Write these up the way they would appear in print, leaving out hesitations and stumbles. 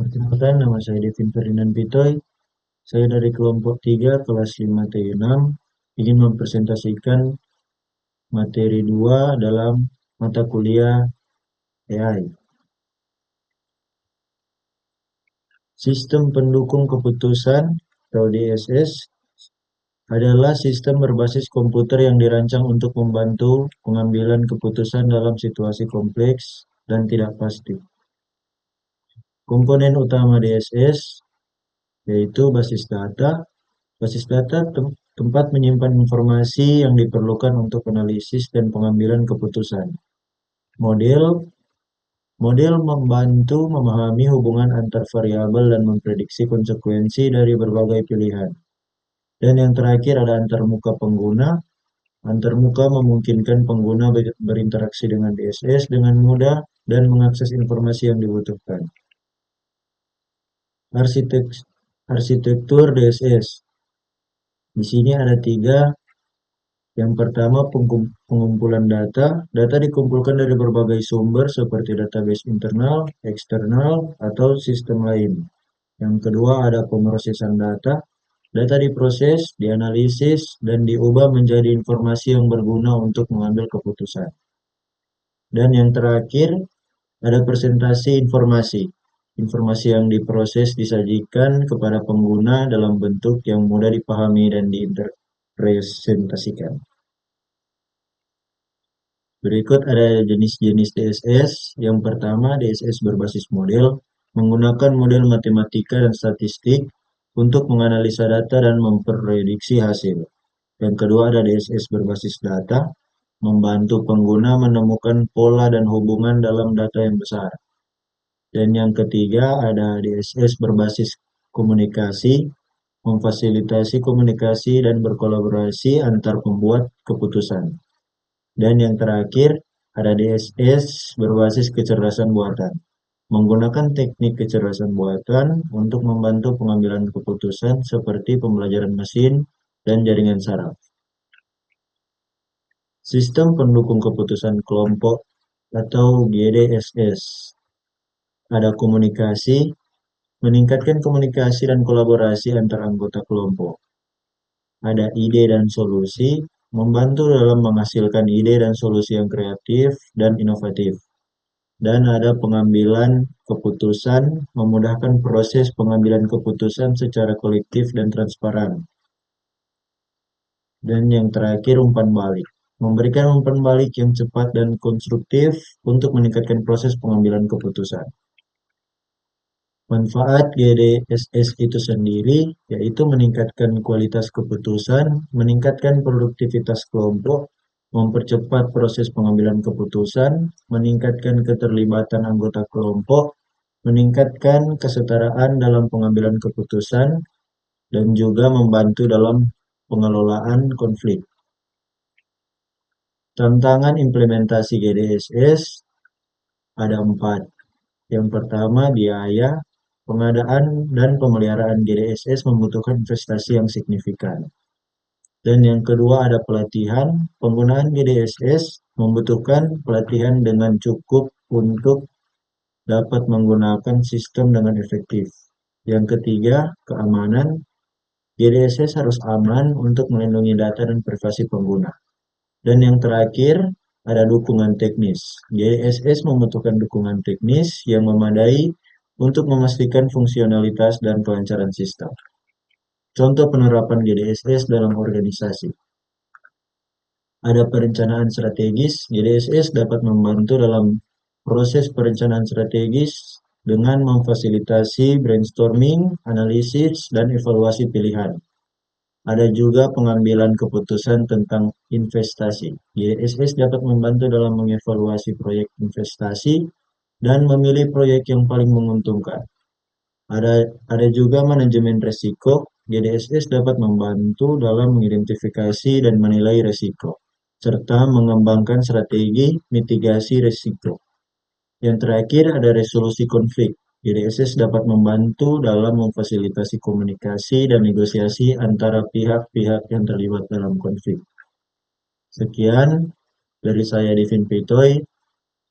Perkenalkan, nama saya Devin Ferdinand Pitoy. Saya dari kelompok 3 kelas 5 TU6 ingin mempresentasikan materi 2 dalam mata kuliah AI. Sistem pendukung keputusan atau DSS adalah sistem berbasis komputer yang dirancang untuk membantu pengambilan keputusan dalam situasi kompleks dan tidak pasti. Komponen utama DSS yaitu basis data. Basis data tempat menyimpan informasi yang diperlukan untuk analisis dan pengambilan keputusan. Model model membantu memahami hubungan antar variabel dan memprediksi konsekuensi dari berbagai pilihan. Dan yang terakhir ada antarmuka pengguna. Antarmuka memungkinkan pengguna berinteraksi dengan DSS dengan mudah dan mengakses informasi yang dibutuhkan. Arsitektur DSS. Di sini ada 3. Yang pertama, pengumpulan data. Data dikumpulkan dari berbagai sumber seperti database internal, eksternal, atau sistem lain. Yang kedua, ada pemrosesan data. Data diproses, dianalisis, dan diubah menjadi informasi yang berguna untuk mengambil keputusan. Dan yang terakhir, ada presentasi informasi. Informasi yang diproses disajikan kepada pengguna dalam bentuk yang mudah dipahami dan dipresentasikan. Berikut ada jenis-jenis DSS. Yang pertama, DSS berbasis model, menggunakan model matematika dan statistik untuk menganalisa data dan memprediksi hasil. Yang kedua ada DSS berbasis data, membantu pengguna menemukan pola dan hubungan dalam data yang besar. Dan yang ketiga ada DSS berbasis komunikasi, memfasilitasi komunikasi dan berkolaborasi antar pembuat keputusan. Dan yang terakhir ada DSS berbasis kecerdasan buatan, menggunakan teknik kecerdasan buatan untuk membantu pengambilan keputusan seperti pembelajaran mesin dan jaringan saraf. Sistem pendukung keputusan kelompok atau GDSS. Ada komunikasi, meningkatkan komunikasi dan kolaborasi antar anggota kelompok. Ada ide dan solusi, membantu dalam menghasilkan ide dan solusi yang kreatif dan inovatif. Dan ada pengambilan keputusan, memudahkan proses pengambilan keputusan secara kolektif dan transparan. Dan yang terakhir umpan balik, memberikan umpan balik yang cepat dan konstruktif untuk meningkatkan proses pengambilan keputusan. Manfaat GDSS itu sendiri yaitu meningkatkan kualitas keputusan, meningkatkan produktivitas kelompok, mempercepat proses pengambilan keputusan, meningkatkan keterlibatan anggota kelompok, meningkatkan kesetaraan dalam pengambilan keputusan, dan juga membantu dalam pengelolaan konflik. Tantangan implementasi GDSS ada 4. Yang pertama, biaya. Pengadaan dan pemeliharaan GDSS membutuhkan investasi yang signifikan. Dan yang kedua ada pelatihan. Penggunaan GDSS membutuhkan pelatihan dengan cukup untuk dapat menggunakan sistem dengan efektif. Yang ketiga, keamanan. GDSS harus aman untuk melindungi data dan privasi pengguna. Dan yang terakhir, ada dukungan teknis. GDSS membutuhkan dukungan teknis yang memadai untuk memastikan fungsionalitas dan kelancaran sistem. Contoh penerapan GDSS dalam organisasi. Ada perencanaan strategis. GDSS dapat membantu dalam proses perencanaan strategis dengan memfasilitasi brainstorming, analisis, dan evaluasi pilihan. Ada juga pengambilan keputusan tentang investasi. GDSS dapat membantu dalam mengevaluasi proyek investasi dan memilih proyek yang paling menguntungkan. Ada juga manajemen risiko. GDSS dapat membantu dalam mengidentifikasi dan menilai risiko, serta mengembangkan strategi mitigasi risiko. Yang terakhir ada resolusi konflik. GDSS dapat membantu dalam memfasilitasi komunikasi dan negosiasi antara pihak-pihak yang terlibat dalam konflik. Sekian dari saya Devin Pitoy.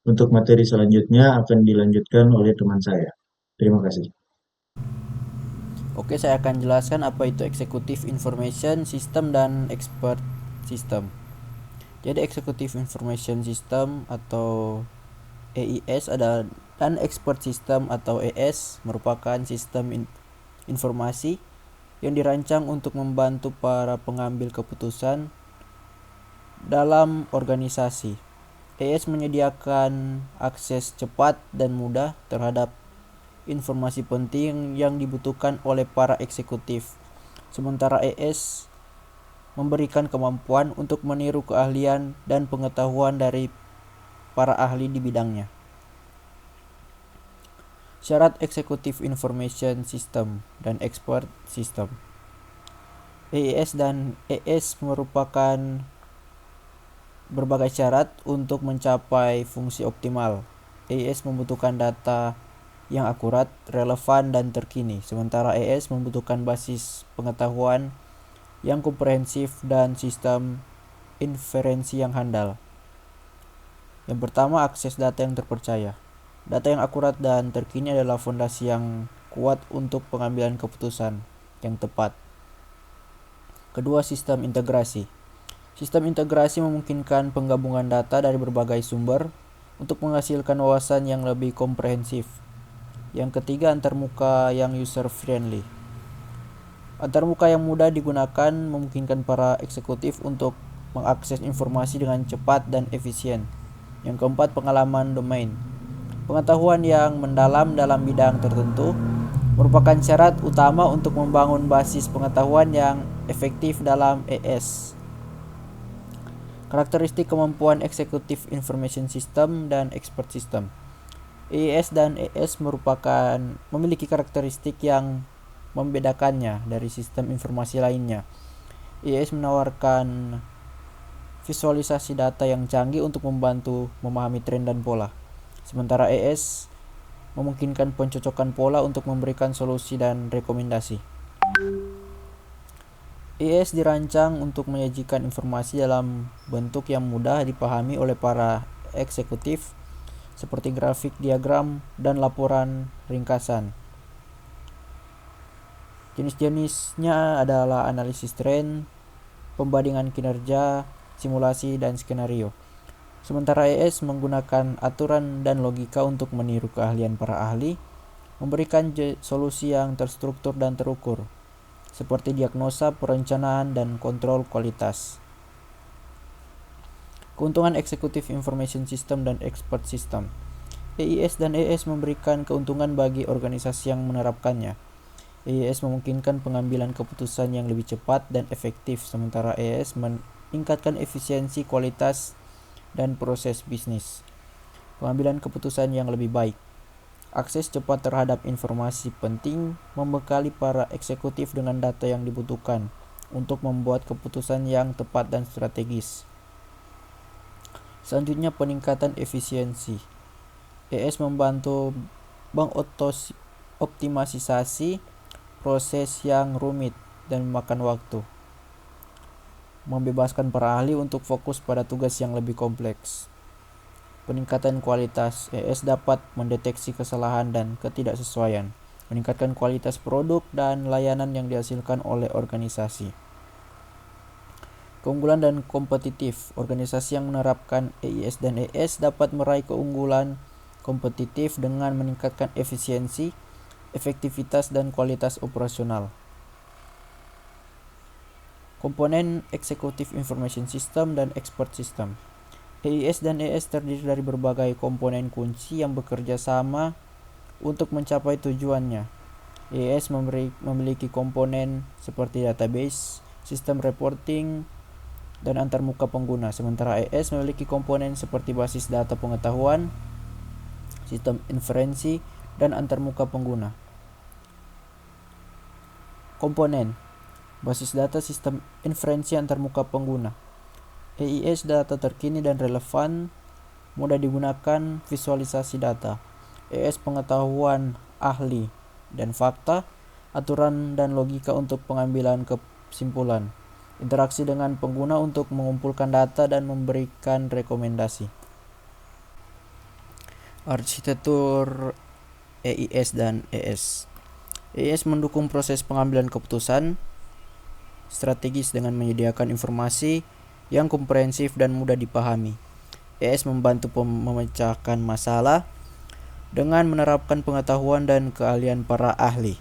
Untuk materi selanjutnya akan dilanjutkan oleh teman saya. Terima kasih. Oke, saya akan jelaskan apa itu Executive Information System dan Expert System. Jadi Executive Information System atau EIS dan Expert System atau ES merupakan sistem informasi yang dirancang untuk membantu para pengambil keputusan dalam organisasi. ES menyediakan akses cepat dan mudah terhadap informasi penting yang dibutuhkan oleh para eksekutif. Sementara ES memberikan kemampuan untuk meniru keahlian dan pengetahuan dari para ahli di bidangnya. Syarat Executive Information System dan Expert System. EIS dan ES merupakan berbagai syarat untuk mencapai fungsi optimal. EIS membutuhkan data yang akurat, relevan, dan terkini, sementara ES membutuhkan basis pengetahuan yang komprehensif dan sistem inferensi yang handal. Yang pertama, akses data yang terpercaya. Data yang akurat dan terkini adalah fondasi yang kuat untuk pengambilan keputusan yang tepat. Kedua, sistem integrasi. Sistem integrasi memungkinkan penggabungan data dari berbagai sumber untuk menghasilkan wawasan yang lebih komprehensif. Yang ketiga, antarmuka yang user-friendly. Antarmuka yang mudah digunakan memungkinkan para eksekutif untuk mengakses informasi dengan cepat dan efisien. Yang keempat, pengalaman domain. Pengetahuan yang mendalam dalam bidang tertentu merupakan syarat utama untuk membangun basis pengetahuan yang efektif dalam ES. Karakteristik kemampuan Executive Information System dan Expert System. EIS dan ES memiliki karakteristik yang membedakannya dari sistem informasi lainnya. EIS menawarkan visualisasi data yang canggih untuk membantu memahami tren dan pola. Sementara ES memungkinkan pencocokan pola untuk memberikan solusi dan rekomendasi. EIS dirancang untuk menyajikan informasi dalam bentuk yang mudah dipahami oleh para eksekutif, seperti grafik, diagram, dan laporan ringkasan. Jenis-jenisnya adalah analisis tren, pembandingan kinerja, simulasi, dan skenario. Sementara ES menggunakan aturan dan logika untuk meniru keahlian para ahli, memberikan solusi yang terstruktur dan terukur, seperti diagnosa, perencanaan, dan kontrol kualitas. Keuntungan Executive Information System dan Expert System. EIS dan ES memberikan keuntungan bagi organisasi yang menerapkannya. EIS memungkinkan pengambilan keputusan yang lebih cepat dan efektif, sementara ES meningkatkan efisiensi, kualitas, dan proses bisnis. Pengambilan keputusan yang lebih baik. Akses cepat terhadap informasi penting membekali para eksekutif dengan data yang dibutuhkan untuk membuat keputusan yang tepat dan strategis. Selanjutnya, peningkatan efisiensi. ES membantu mengoptimalisasi proses yang rumit dan memakan waktu, membebaskan para ahli untuk fokus pada tugas yang lebih kompleks. Peningkatan kualitas. ES dapat mendeteksi kesalahan dan ketidaksesuaian, meningkatkan kualitas produk dan layanan yang dihasilkan oleh organisasi. Keunggulan dan kompetitif. Organisasi yang menerapkan EIS dan ES dapat meraih keunggulan kompetitif dengan meningkatkan efisiensi, efektivitas, dan kualitas operasional. Komponen Executive Information System dan Expert System. EIS dan ES terdiri dari berbagai komponen kunci yang bekerja sama untuk mencapai tujuannya. EIS memiliki komponen seperti database, sistem reporting, dan antarmuka pengguna, sementara ES memiliki komponen seperti basis data pengetahuan, sistem inferensi, dan antarmuka pengguna. Komponen basis data, sistem inferensi, antarmuka pengguna. EIS data terkini dan relevan, mudah digunakan, visualisasi data. ES pengetahuan ahli dan fakta, aturan dan logika untuk pengambilan kesimpulan, interaksi dengan pengguna untuk mengumpulkan data dan memberikan rekomendasi. Arsitektur EIS dan ES. AES mendukung proses pengambilan keputusan strategis dengan menyediakan informasi yang komprehensif dan mudah dipahami. AES membantu memecahkan masalah dengan menerapkan pengetahuan dan keahlian para ahli.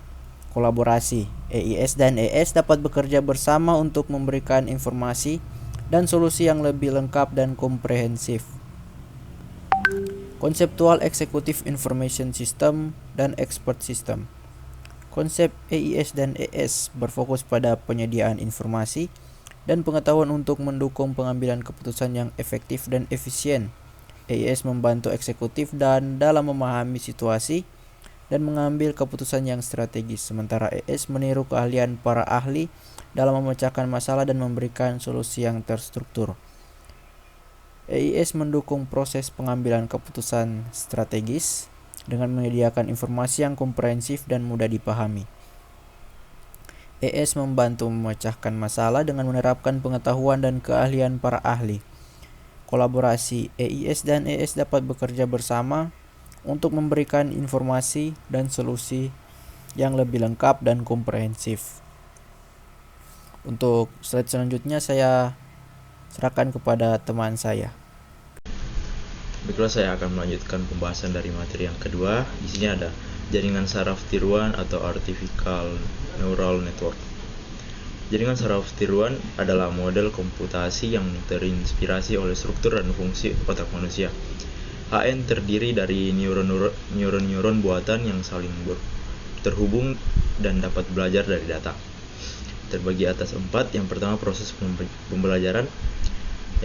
Kolaborasi AES dan AES dapat bekerja bersama untuk memberikan informasi dan solusi yang lebih lengkap dan komprehensif. Konseptual Executive Information System dan Expert System. Konsep AES dan AES berfokus pada penyediaan informasi dan pengetahuan untuk mendukung pengambilan keputusan yang efektif dan efisien. AES membantu eksekutif dan dalam memahami situasi dan mengambil keputusan yang strategis, sementara AES meniru keahlian para ahli dalam memecahkan masalah dan memberikan solusi yang terstruktur. AES mendukung proses pengambilan keputusan strategis dengan menyediakan informasi yang komprehensif dan mudah dipahami. AES membantu memecahkan masalah dengan menerapkan pengetahuan dan keahlian para ahli. Kolaborasi AES dan AES dapat bekerja bersama untuk memberikan informasi dan solusi yang lebih lengkap dan komprehensif. Untuk slide selanjutnya saya serahkan kepada teman saya. Baiklah, saya akan melanjutkan pembahasan dari materi yang kedua. Di sini ada jaringan saraf tiruan atau artificial neural network. Jaringan saraf tiruan adalah model komputasi yang terinspirasi oleh struktur dan fungsi otak manusia. AN terdiri dari neuron buatan yang saling terhubung dan dapat belajar dari data. Terbagi atas 4. Yang pertama, proses pembelajaran,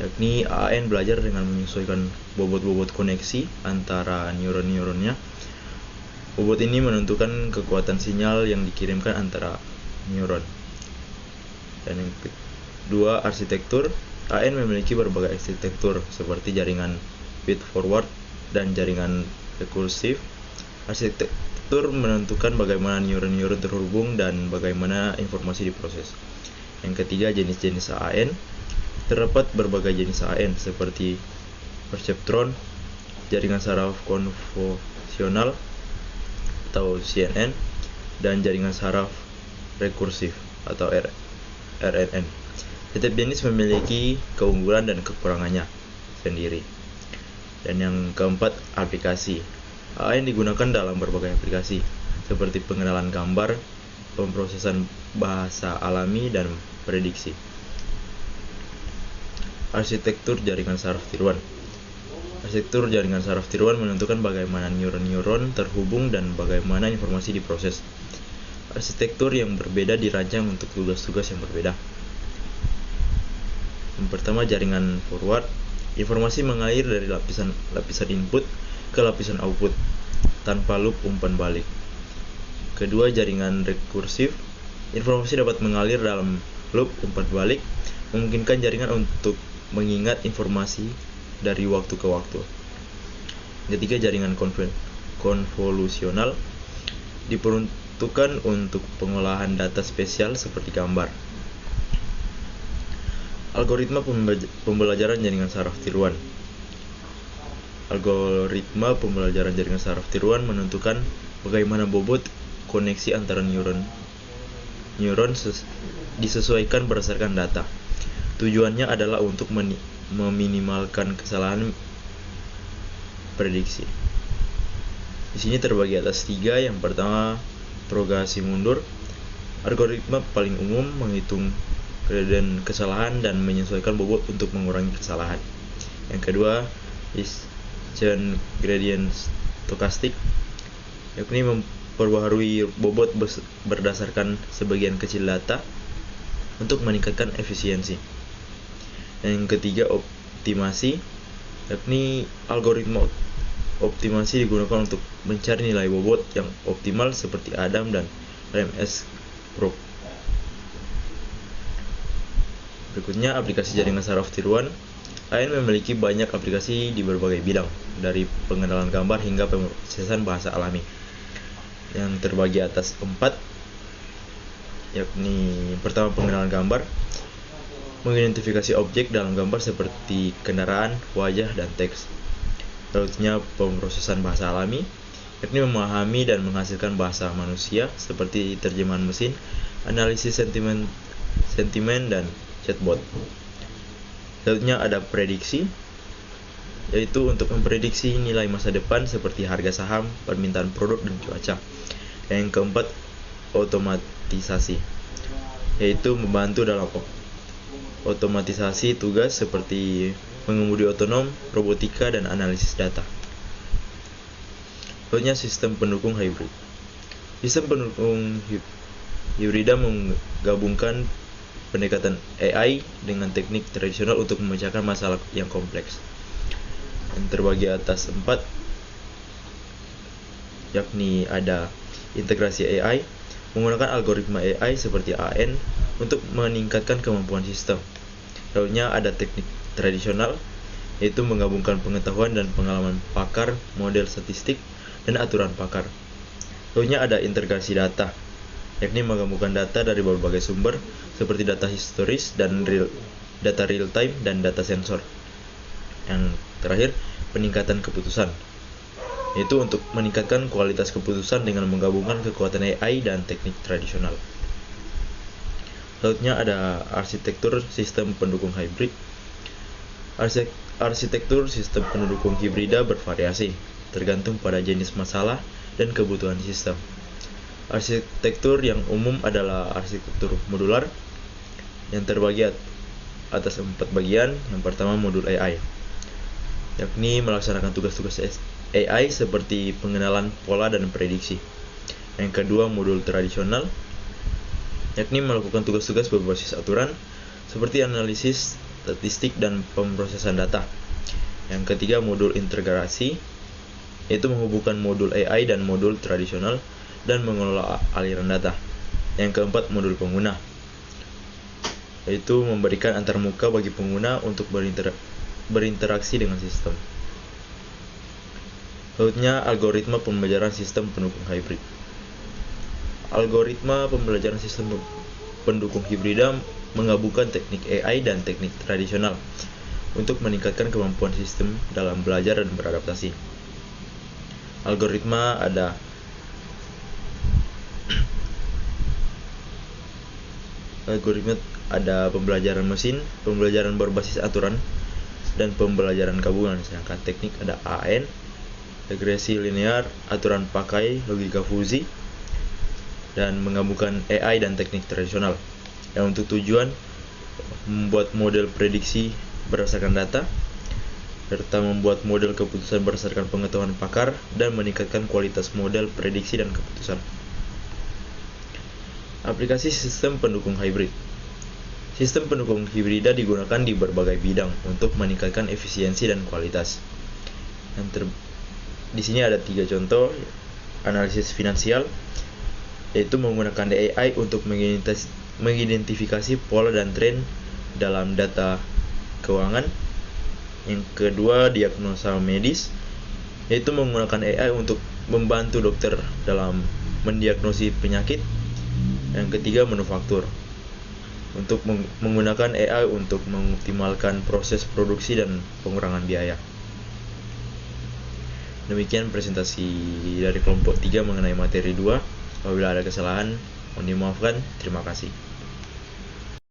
yakni AN belajar dengan menyesuaikan bobot-bobot koneksi antara neuron-neuronnya. Bobot ini menentukan kekuatan sinyal yang dikirimkan antara neuron. Dan yang kedua, arsitektur. AN memiliki berbagai arsitektur seperti jaringan feed forward dan jaringan rekursif. Arsitektur menentukan bagaimana neuron-neuron terhubung dan bagaimana informasi diproses. Yang ketiga, jenis-jenis AN. Terdapat berbagai jenis AN seperti perceptron, jaringan saraf konvolusional atau CNN, dan jaringan saraf rekursif atau RNN. Setiap jenis memiliki keunggulan dan kekurangannya sendiri. Dan yang keempat, aplikasi. AN digunakan dalam berbagai aplikasi seperti pengenalan gambar, pemrosesan bahasa alami, dan prediksi. Arsitektur jaringan saraf tiruan. Arsitektur jaringan saraf tiruan menentukan bagaimana neuron-neuron terhubung dan bagaimana informasi diproses. Arsitektur yang berbeda dirancang untuk tugas-tugas yang berbeda. Yang pertama, jaringan forward. Informasi mengalir dari lapisan input ke lapisan output tanpa loop umpan balik. Kedua, jaringan rekursif. Informasi dapat mengalir dalam loop umpan balik, memungkinkan jaringan untuk mengingat informasi dari waktu ke waktu. Ketiga, jaringan konvolusional diperuntukkan untuk pengolahan data spesial seperti gambar. Algoritma pembelajaran jaringan saraf tiruan. Algoritma pembelajaran jaringan saraf tiruan menentukan bagaimana bobot koneksi antara neuron disesuaikan berdasarkan data. Tujuannya adalah untuk meminimalkan kesalahan prediksi. Di sini terbagi atas 3. Yang pertama, propagasi mundur. Algoritma paling umum menghitung gradien kesalahan dan menyesuaikan bobot untuk mengurangi kesalahan. Yang kedua, Bayesian gradient stokastik, yakni memperbaharui bobot berdasarkan sebagian kecil data untuk meningkatkan efisiensi. Yang ketiga, optimasi, yakni algoritma optimasi digunakan untuk mencari nilai bobot yang optimal seperti Adam dan LMS-Group. Berikutnya, aplikasi jaringan saraf tiruan. AN memiliki banyak aplikasi di berbagai bidang, dari pengenalan gambar hingga pemrosesan bahasa alami, yang terbagi atas 4, yakni pertama, pengenalan gambar, mengidentifikasi objek dalam gambar seperti kendaraan, wajah, dan teks. Selanjutnya, pemrosesan bahasa alami. yakni memahami dan menghasilkan bahasa manusia seperti terjemahan mesin, analisis sentimen dan chatbot. Selanjutnya ada prediksi, yaitu untuk memprediksi nilai masa depan seperti harga saham, permintaan produk, dan cuaca. Yang keempat, otomatisasi, yaitu membantu dalam otomatisasi tugas seperti mengemudi otonom, robotika, dan analisis data. Selanjutnya sistem pendukung hybrid. Sistem pendukung hibrida menggabungkan pendekatan AI dengan teknik tradisional untuk memecahkan masalah yang kompleks. Yang terbagi atas 4, yakni ada integrasi AI, menggunakan algoritma AI seperti AN untuk meningkatkan kemampuan sistem. Lalunya ada teknik tradisional, yaitu menggabungkan pengetahuan dan pengalaman pakar, model statistik, dan aturan pakar. Lalunya ada integrasi data, yakni menggabungkan data dari berbagai sumber seperti data historis dan data real time dan data sensor. Yang terakhir, peningkatan keputusan, yaitu untuk meningkatkan kualitas keputusan dengan menggabungkan kekuatan AI dan teknik tradisional. Selanjutnya ada arsitektur sistem pendukung hybrid. Arsitektur sistem pendukung hibrida bervariasi, tergantung pada jenis masalah dan kebutuhan sistem. Arsitektur yang umum adalah arsitektur modular yang terbagi atas 4 bagian. Yang pertama, modul AI, yakni melaksanakan tugas-tugas AI seperti pengenalan pola dan prediksi. Yang kedua, modul tradisional, yakni melakukan tugas-tugas berbasis aturan seperti analisis statistik dan pemrosesan data. Yang ketiga, modul integrasi, yaitu menghubungkan modul AI dan modul tradisional dan mengelola aliran data. Yang keempat, modul pengguna, yaitu memberikan antarmuka bagi pengguna untuk berinteraksi dengan sistem. Selanjutnya, algoritma pembelajaran sistem pendukung hybrid. Algoritma pembelajaran sistem pendukung hibrida menggabungkan teknik AI dan teknik tradisional untuk meningkatkan kemampuan sistem dalam belajar dan beradaptasi. Algoritma ada pembelajaran mesin, pembelajaran berbasis aturan, dan pembelajaran gabungan. Sedangkan teknik ada AN, regresi linear, aturan pakai, logika fuzzy, dan menggabungkan AI dan teknik tradisional yang untuk tujuan membuat model prediksi berdasarkan data, serta membuat model keputusan berdasarkan pengetahuan pakar, dan meningkatkan kualitas model prediksi dan keputusan. Aplikasi sistem pendukung hybrid. Sistem pendukung hibrida digunakan di berbagai bidang untuk meningkatkan efisiensi dan kualitas. Di sini ada 3 contoh. Analisis finansial, yaitu menggunakan AI untuk mengidentifikasi pola dan tren dalam data keuangan. Yang kedua, diagnosa medis, yaitu menggunakan AI untuk membantu dokter dalam mendiagnosis penyakit. Yang ketiga, manufaktur, untuk menggunakan AI untuk mengoptimalkan proses produksi dan pengurangan biaya. Demikian presentasi dari kelompok 3 mengenai materi 2. Apabila ada kesalahan, mohon dimaafkan. Terima kasih.